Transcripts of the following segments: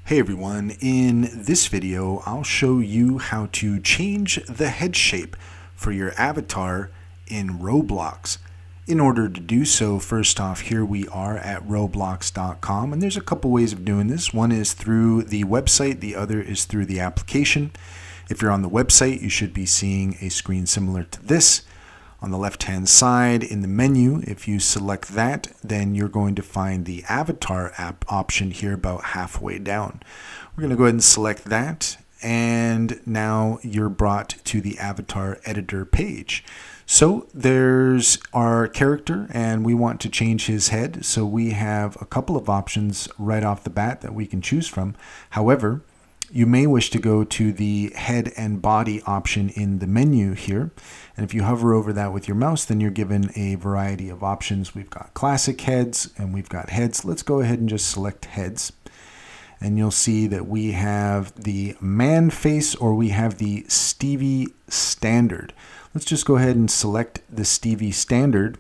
Hey everyone, in this video I'll show you how to change the head shape for your avatar in Roblox. In order to do so, first off, here we are at roblox.com, and there's a couple ways of doing this. One is through the website, the other is through the application. If you're on the website, you should be seeing a screen similar to this. On the left-hand side in the menu, if you select that, then you're going to find the avatar app option here about halfway down. We're going to go ahead and select that, and now you're brought to the avatar editor page. So there's our character, and we want to change his head. So we have a couple of options right off the bat that we can choose from. However, you may wish to go to the head and body option in the menu here. And if you hover over that with your mouse, then you're given a variety of options. We've got classic heads and we've got heads. Let's go ahead and just select heads. And you'll see that we have the man face or we have the Stevie standard. Let's just go ahead and select the Stevie standard,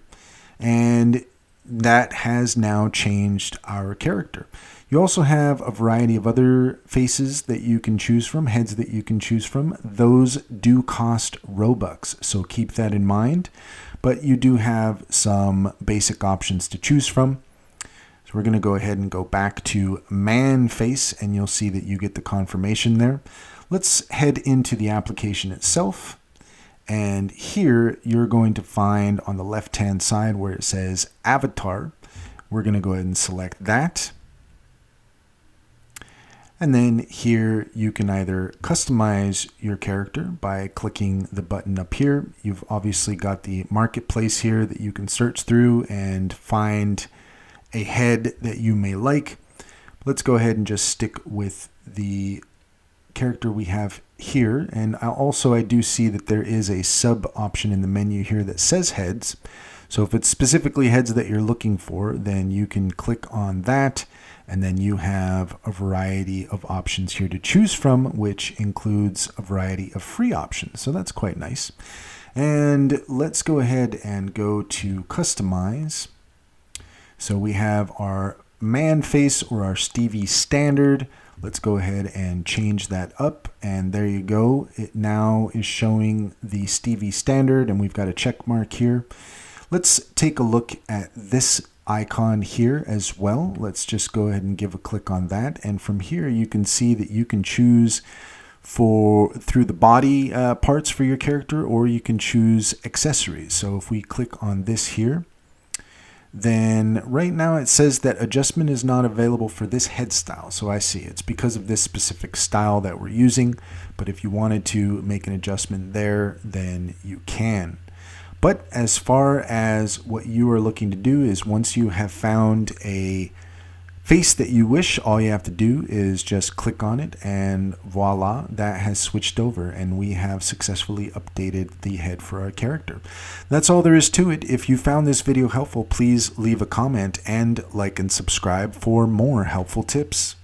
and that has now changed our character. You also have a variety of other faces that you can choose from, heads that you can choose from. Those do cost Robux, so keep that in mind. But you do have some basic options to choose from. So we're going to go ahead and go back to man face, and you'll see that you get the confirmation there. Let's head into the application itself. And here you're going to find on the left-hand side where it says avatar. We're going to go ahead and select that. And then here you can either customize your character by clicking the button up here. You've obviously got the marketplace here that you can search through and find a head that you may like. Let's go ahead and just stick with the character we have here. And I do see that there is a sub option in the menu here that says heads. So if it's specifically heads that you're looking for, then you can click on that, and then you have a variety of options here to choose from, which includes a variety of free options. So that's quite nice. And let's go ahead and go to customize. So we have our man face or our Stevie standard. Let's go ahead and change that up, and there you go. It now is showing the Stevie standard, and we've got a check mark here. Let's take a look at this icon here as well. Let's just go ahead and give a click on that, and from here you can see that you can choose through the body parts for your character, or you can choose accessories. So if we click on this here, then right now it says that adjustment is not available for this head style. So I see it's because of this specific style that we're using, but if you wanted to make an adjustment there, then you can. But as far as what you are looking to do is, once you have found a face that you wish, all you have to do is just click on it, and voila, that has switched over, and we have successfully updated the head for our character. That's all there is to it. If you found this video helpful, please leave a comment and like and subscribe for more helpful tips.